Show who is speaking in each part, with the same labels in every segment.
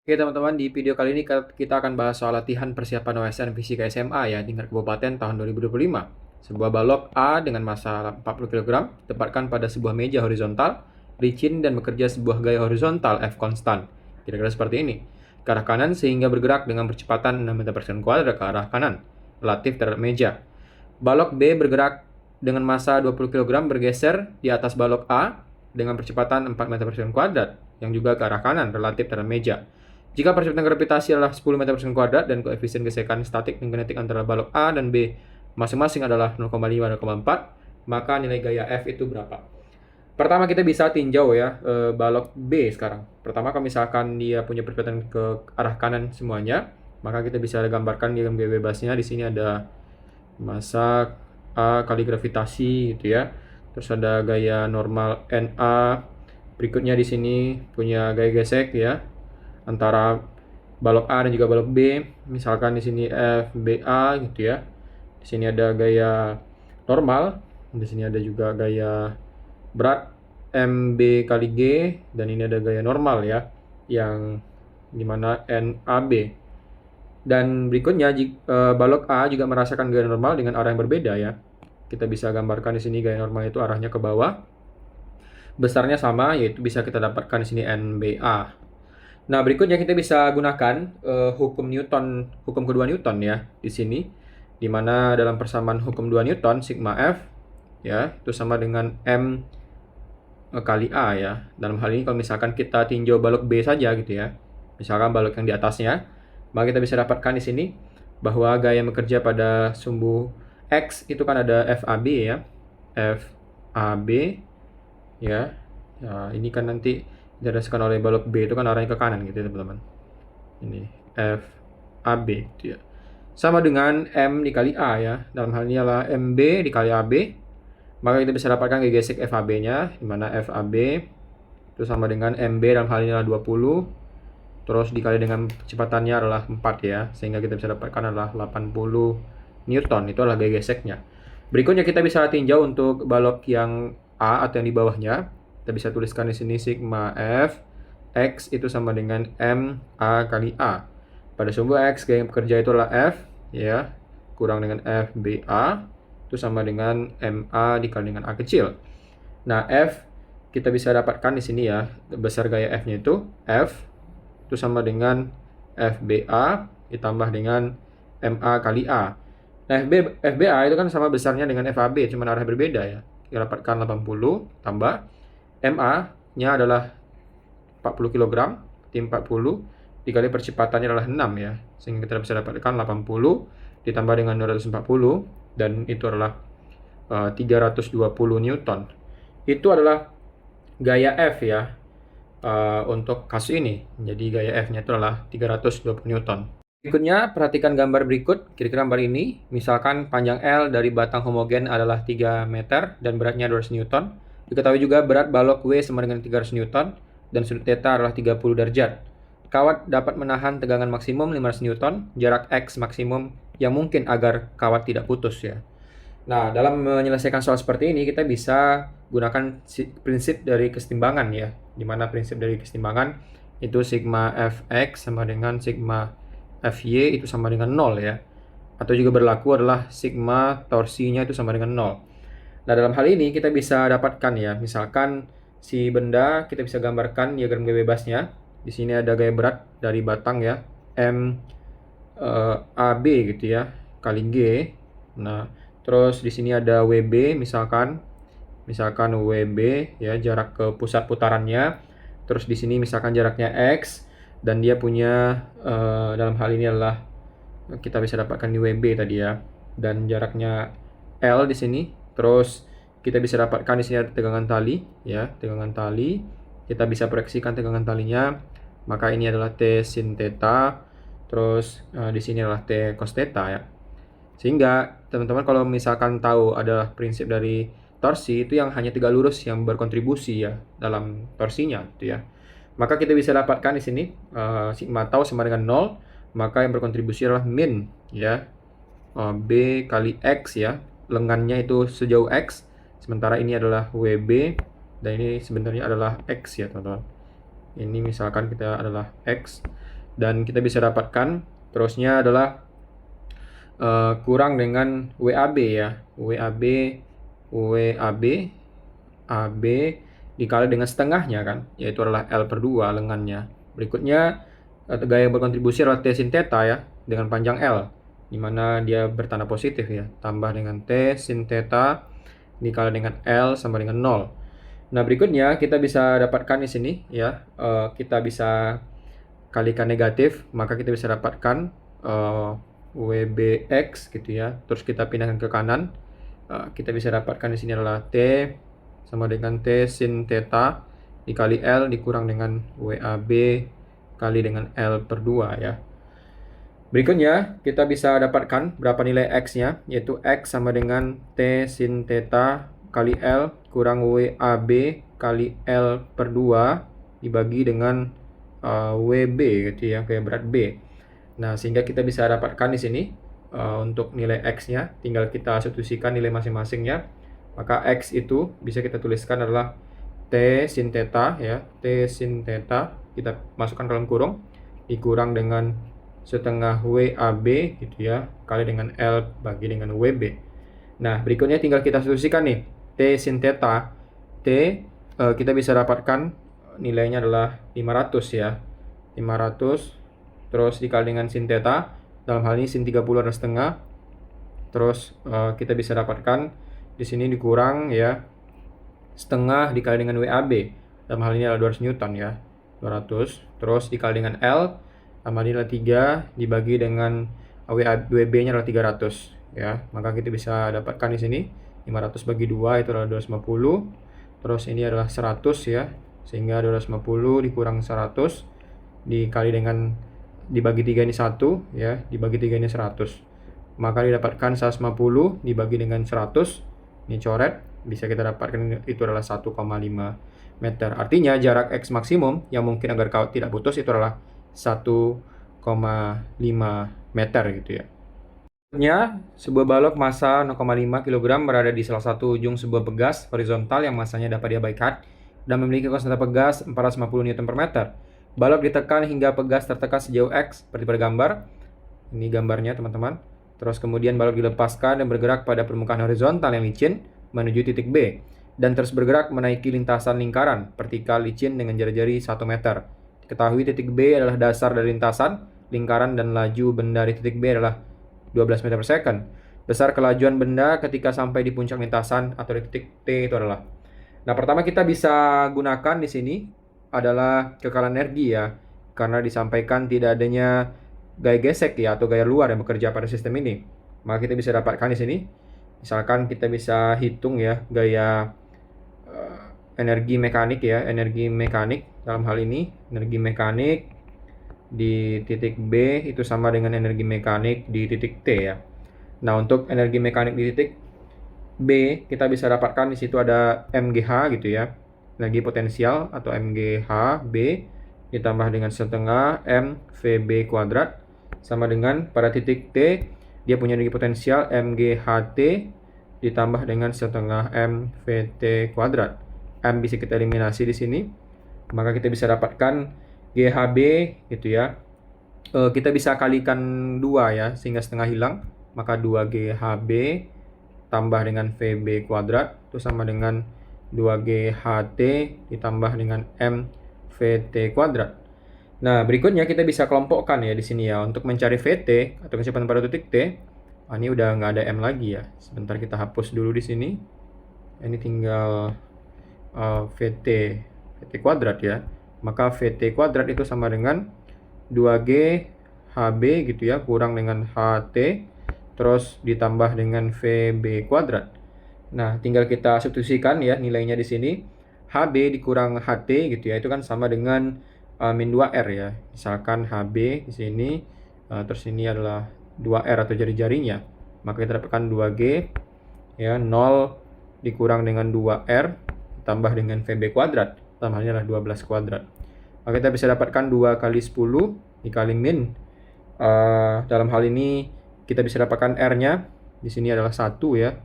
Speaker 1: Oke teman-teman, di video kali ini kita akan bahas soal latihan persiapan OSN Fisika SMA ya, tingkat kabupaten tahun 2025. Sebuah balok A dengan massa 40 kg ditempatkan pada sebuah meja horizontal, licin dan bekerja sebuah gaya horizontal F konstan. Kira-kira seperti ini. Ke arah kanan sehingga bergerak dengan percepatan 6 meter per second kuadrat ke arah kanan, relatif terhadap meja. Balok B bergerak dengan massa 20 kg bergeser di atas balok A dengan percepatan 4 meter per second kuadrat, yang juga ke arah kanan, relatif terhadap meja. Jika percepatan gravitasi adalah 10 meter per second kuadrat dan koefisien gesekan statik dan kinetik antara balok A dan B masing-masing adalah 0,5 dan 0,4, maka nilai gaya F itu berapa? Pertama kita bisa tinjau ya balok B sekarang. Pertama kalau misalkan dia punya percepatan ke arah kanan semuanya, maka kita bisa gambarkan diagram gaya bebasnya. Di sini ada massa A kali gravitasi gitu ya. Terus ada gaya normal NA. Berikutnya di sini punya gaya gesek ya, antara balok A dan juga balok B. Misalkan di sini FBA gitu ya. Di sini ada gaya normal, di sini ada juga gaya berat MB kali G, dan ini ada gaya normal ya, yang dimana NAB. Dan berikutnya balok A juga merasakan gaya normal dengan arah yang berbeda ya. Kita bisa gambarkan di sini gaya normal itu arahnya ke bawah. Besarnya sama, yaitu bisa kita dapatkan di sini NBA. Nah, berikutnya kita bisa gunakan hukum Newton, hukum kedua Newton ya di sini, di mana dalam persamaan hukum 2 Newton sigma F ya itu sama dengan M kali A ya. Dalam hal ini kalau misalkan kita tinjau balok B saja gitu ya, misalkan balok yang di atasnya, maka kita bisa dapatkan di sini bahwa gaya yang bekerja pada sumbu X itu kan ada FAB ya, FAB ya. Nah, ini kan nanti dirasakan oleh balok B itu kan arahnya ke kanan gitu ya teman-teman. Ini FAB gitu ya. Sama dengan M dikali A ya. Dalam hal ini adalah MB dikali AB. Maka kita bisa dapatkan gaya gesek FAB-nya, di mana FAB itu sama dengan MB dalam hal ini adalah 20. Terus dikali dengan kecepatannya adalah 4 ya. Sehingga kita bisa dapatkan adalah 80 Newton. Itu adalah gaya geseknya. Berikutnya kita bisa tinjau untuk balok yang A atau yang di bawahnya. Kita bisa tuliskan di sini sigma F X itu sama dengan M A kali A. Pada sumbu X gaya yang bekerja itu adalah F ya, kurang dengan FBA itu sama dengan MA dikali dengan A kecil. Nah, F kita bisa dapatkan di sini ya, besar gaya F-nya itu F itu sama dengan FBA ditambah dengan MA kali A. Nah, FBA itu kan sama besarnya dengan FAB, cuma arah berbeda ya. Kita dapatkan 80 tambah MA-nya adalah 40 kg, tim 40 dikali percepatannya adalah 6 ya. Sehingga kita bisa dapatkan 80 ditambah dengan 240 dan itu adalah 320 Newton. Itu adalah gaya F ya untuk kasus ini. Jadi gaya F-nya itu adalah 320 Newton. Berikutnya, perhatikan gambar berikut. Kira-kira gambar ini, misalkan panjang L dari batang homogen adalah 3 meter dan beratnya 200 Newton. Diketahui juga berat balok W sama dengan 300 Newton dan sudut theta adalah 30 derajat. Kawat dapat menahan tegangan maksimum 500 Newton, jarak X maksimum yang mungkin agar kawat tidak putus ya. Nah, dalam menyelesaikan soal seperti ini, kita bisa gunakan prinsip dari kesetimbangan ya, di mana prinsip dari kesetimbangan itu sigma Fx sama dengan sigma Fy itu sama dengan 0 ya. Atau juga berlaku adalah sigma torsinya itu sama dengan 0. Nah, dalam hal ini kita bisa dapatkan ya, misalkan si benda kita bisa gambarkan diagram gaya bebasnya. Di sini ada gaya berat dari batang ya, M AB gitu ya, kali G. Nah, terus di sini ada WB misalkan WB ya, jarak ke pusat putarannya. Terus di sini misalkan jaraknya X dan dia punya dalam hal ini adalah kita bisa dapatkan di WB tadi ya, dan jaraknya L di sini. Terus kita bisa dapatkan di sini ada tegangan tali ya, tegangan tali. Kita bisa proyeksikan tegangan talinya. Maka ini adalah T sin theta. Terus di sini adalah T cos theta ya. Sehingga teman-teman kalau misalkan tahu adalah prinsip dari torsi itu yang hanya tegak lurus yang berkontribusi ya dalam torsinya gitu ya. Maka kita bisa dapatkan di sini sigma tau sama dengan 0, maka yang berkontribusi adalah min ya, B kali X ya, lengannya itu sejauh X, sementara ini adalah WB dan ini sebenarnya adalah X ya teman-teman. Ini misalkan kita adalah X, dan kita bisa dapatkan terusnya adalah kurang dengan WAB ya. WAB AB dikali dengan setengahnya kan, yaitu adalah L per 2 lengannya. Berikutnya gaya berkontribusi adalah T sin theta ya, dengan panjang L, di mana dia bertanda positif ya, tambah dengan T sin theta dikali dengan L sama dengan 0. Nah, berikutnya kita bisa dapatkan di sini ya, kita bisa kalikan negatif, maka kita bisa dapatkan WBX gitu ya. Terus kita pindahkan ke kanan, kita bisa dapatkan di sini adalah T sama dengan T sin theta dikali L dikurang dengan WAB kali dengan L per 2 ya. Berikutnya kita bisa dapatkan berapa nilai X-nya, yaitu X sama dengan T sin theta kali L kurang WAB kali L per 2 dibagi dengan WB gitu ya, kayak berat B. Nah, sehingga kita bisa dapatkan di sini untuk nilai X-nya, tinggal kita substitusikan nilai masing-masingnya. Maka X itu bisa kita tuliskan adalah T sin theta ya, T sin theta kita masukkan dalam kurung dikurang dengan setengah WAB gitu ya, kali dengan L bagi dengan WB. Nah, berikutnya tinggal kita substitusikan nih, T sin theta, T kita bisa dapatkan nilainya adalah 500 ya, 500 terus dikali dengan sin theta, dalam hal ini sin 30 adalah setengah, terus kita bisa dapatkan di sini dikurang ya, setengah dikali dengan WAB, dalam hal ini adalah 200 Newton ya, 200, terus dikali dengan L, dalam hal ini adalah 3 dibagi dengan WB-nya adalah 300 ya, maka kita bisa dapatkan di sini 500 bagi 2 itu adalah 250, terus ini adalah 100 ya, sehingga 250 dikurang 100 dikali dengan dibagi 3 ini 1 ya, dibagi 3 ini 100, maka didapatkan 150 dibagi dengan 100, ini coret, bisa kita dapatkan itu adalah 1,5 meter. Artinya jarak X maksimum yang mungkin agar kawat tidak putus itu adalah 1,5 meter gitu ya. Selanjutnya, sebuah balok massa 0,5 kg berada di salah satu ujung sebuah pegas horizontal yang massanya dapat diabaikan dan memiliki konstanta pegas 450 Nm per meter. Balok ditekan hingga pegas tertekan sejauh X, seperti pada gambar. Ini gambarnya teman-teman. Terus kemudian balok dilepaskan dan bergerak pada permukaan horizontal yang licin menuju titik B, dan terus bergerak menaiki lintasan lingkaran vertikal licin dengan jari-jari 1 meter. Diketahui titik B adalah dasar dari lintasan lingkaran dan laju benda di titik B adalah 12 meter per second. Besar kelajuan benda ketika sampai di puncak lintasan atau di titik T itu adalah. Nah, pertama kita bisa gunakan di sini adalah kekalan energi ya, karena disampaikan tidak adanya gaya gesek ya atau gaya luar yang bekerja pada sistem ini. Maka kita bisa dapatkan di sini. Misalkan kita bisa hitung ya gaya energi mekanik ya, energi mekanik dalam hal ini energi mekanik di titik B itu sama dengan energi mekanik di titik T ya. Nah, untuk energi mekanik di titik B kita bisa dapatkan di situ ada MGH gitu ya, energi potensial atau MGH B ditambah dengan setengah MVB kuadrat sama dengan pada titik T dia punya energi potensial MGHT ditambah dengan setengah MVT kuadrat. M bisa kita eliminasi di sini, maka kita bisa dapatkan GHB gitu ya. Kita bisa kalikan 2 ya, sehingga setengah hilang, maka 2 GHB tambah dengan VB kuadrat itu sama dengan 2 GHT ditambah dengan MVT kuadrat. Nah, berikutnya kita bisa kelompokkan ya di sini ya untuk mencari VT atau kecepatan pada titik T. Ini udah nggak ada M lagi ya. Sebentar kita hapus dulu di sini. Ini tinggal VT kuadrat ya. Maka VT kuadrat itu sama dengan 2G HB gitu ya kurang dengan HT terus ditambah dengan VB kuadrat. Nah, tinggal kita substitusikan ya nilainya di sini. HB dikurang HT gitu ya, itu kan sama dengan min 2R ya. Misalkan HB di sini, terus ini adalah 2R atau jari-jarinya. Maka kita dapatkan 2G ya, 0 dikurang dengan 2R tambah dengan VB kuadrat. Tambahnya adalah 12 kuadrat. Maka kita bisa dapatkan 2 kali 10 dikali min. Dalam hal ini kita bisa dapatkan R-nya. Di sini adalah 1 ya.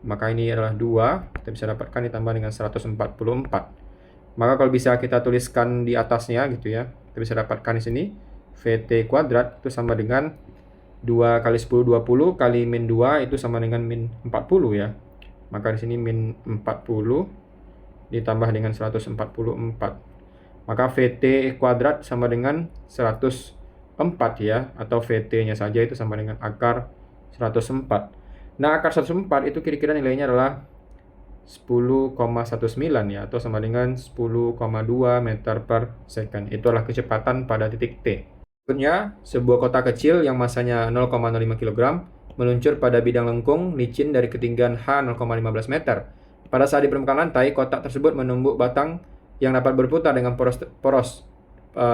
Speaker 1: Maka ini adalah 2. Kita bisa dapatkan ditambah dengan 144. Maka kalau bisa kita tuliskan di atasnya gitu ya. Kita bisa dapatkan di sini VT kuadrat itu sama dengan 2 kali 10 20 kali min 2 itu sama dengan min 40 ya. Maka di sini min 40 ditambah dengan 144. Maka VT kuadrat sama dengan 104 ya, atau VT-nya saja itu sama dengan akar 104. Nah, akar 104 itu kira-kira nilainya adalah 10,19 ya, atau sama dengan 10,2 meter per second. Itu adalah kecepatan pada titik T. Berikutnya, sebuah kotak kecil yang masanya 0,05 kg meluncur pada bidang lengkung licin dari ketinggian H 0,15 meter. Pada saat di permukaan lantai, kotak tersebut menumbuk batang yang dapat berputar dengan poros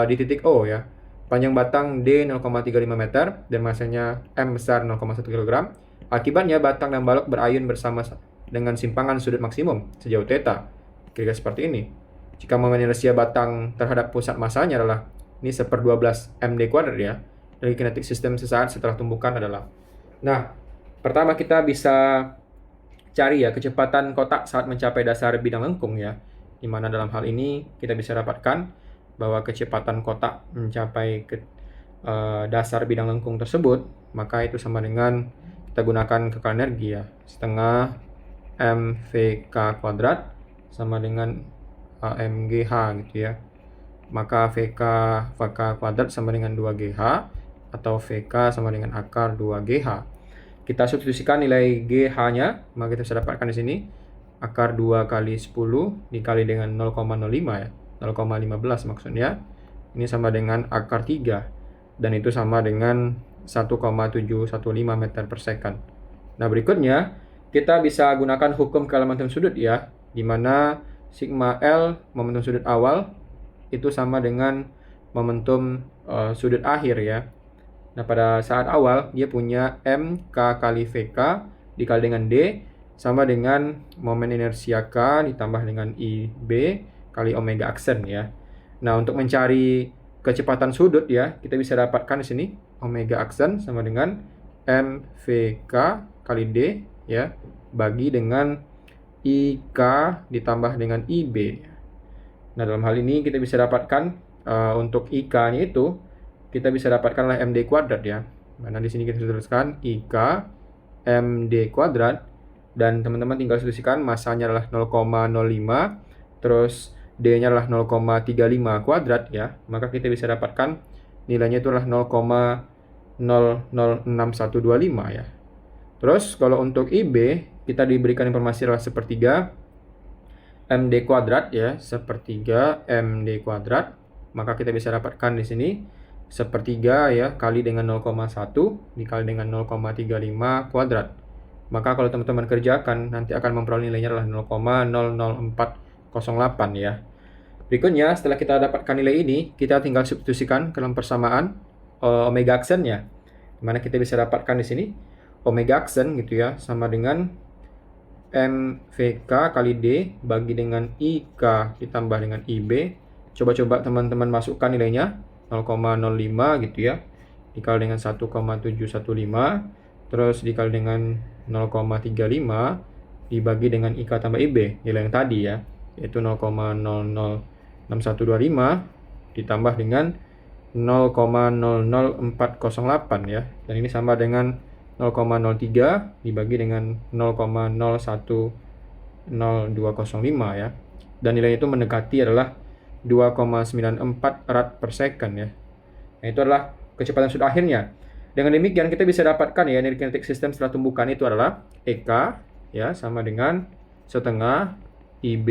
Speaker 1: di titik O ya. Panjang batang D 0,35 meter dan masanya M besar 0,1 kg. Akibatnya batang dan balok berayun bersama dengan simpangan sudut maksimum sejauh θ. Kira-kira seperti ini. Jika momen inersia batang terhadap pusat masanya adalah ini 1/12 md kuadrat ya. Dari kinetik sistem sesaat setelah tumbukan adalah. Nah, pertama kita bisa cari ya kecepatan kotak saat mencapai dasar bidang lengkung ya. Di mana dalam hal ini kita bisa dapatkan bahwa kecepatan kotak mencapai ke dasar bidang lengkung tersebut, maka itu sama dengan kita gunakan kekal energi ya, setengah mvk kuadrat sama dengan amgh gitu ya. Maka vk kuadrat sama dengan 2gh atau vk sama dengan akar 2gh. Kita substitusikan nilai gh-nya, maka kita bisa dapatkan di sini akar 2 kali 10 dikali dengan 0,05 ya. 0,15 maksudnya. Ini sama dengan akar 3 dan itu sama dengan 1,715 meter per second. Nah, berikutnya kita bisa gunakan hukum keelementum sudut ya, di mana sigma L momentum sudut awal itu sama dengan momentum sudut akhir ya. Nah, pada saat awal dia punya mk kali vk dikali dengan d sama dengan momen inersia k ditambah dengan ib kali omega aksen ya. Nah, untuk mencari kecepatan sudut ya, kita bisa dapatkan di sini omega aksen sama dengan mvk kali d ya bagi dengan ik ditambah dengan ib. Nah, dalam hal ini kita bisa dapatkan untuk ik-nya itu kita bisa dapatkan oleh md kuadrat ya. Mana di sini kita tuliskan ik md kuadrat dan teman-teman tinggal substitusikan masanya adalah 0,05 terus d-nya adalah 0,35 kuadrat ya. Maka kita bisa dapatkan nilainya itu adalah 0,006125 ya. Terus kalau untuk IB kita diberikan informasi adalah sepertiga MD kuadrat ya, sepertiga MD kuadrat. Maka kita bisa dapatkan di sini sepertiga ya kali dengan 0,1 dikali dengan 0,35 kuadrat. Maka kalau teman-teman kerjakan nanti akan memperoleh nilainya adalah 0,00408 ya. Berikutnya setelah kita dapatkan nilai ini, kita tinggal substitusikan ke dalam persamaan omega aksennya. Dimana kita bisa dapatkan di sini omega aksen gitu ya sama dengan mvk kali d bagi dengan ik ditambah dengan ib. Coba-coba teman-teman masukkan nilainya 0,05 gitu ya dikali dengan 1,715 terus dikali dengan 0,35 dibagi dengan ik tambah ib, nilai yang tadi ya, yaitu 0,006125 ditambah dengan 0,00408 ya, dan ini sama dengan 0,03 dibagi dengan 0,010205 ya, dan nilai itu mendekati adalah 2,94 rad per second ya. Nah, itu adalah kecepatan sudut akhirnya. Dengan demikian kita bisa dapatkan ya energi kinetik sistem setelah tumbukan itu adalah EK ya sama dengan setengah IB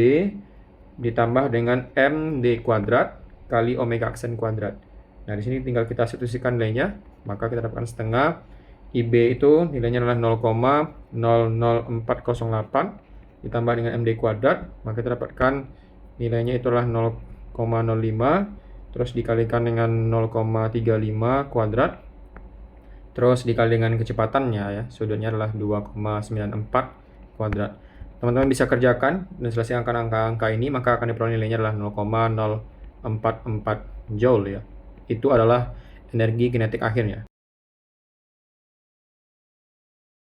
Speaker 1: ditambah dengan MD kuadrat kali omega aksen kuadrat. Nah, di sini tinggal kita substitusikan nilainya, maka kita dapatkan setengah IB itu nilainya adalah 0,00408 ditambah dengan MD kuadrat, maka kita dapatkan nilainya itu adalah 0,05 terus dikalikan dengan 0,35 kuadrat terus dikali dengan kecepatannya ya, sudutnya adalah 2,94 kuadrat. Teman-teman bisa kerjakan dan selesaikan angka-angka ini, maka akan diperoleh nilainya adalah 0,044 joule ya. Itu adalah energi kinetik akhirnya.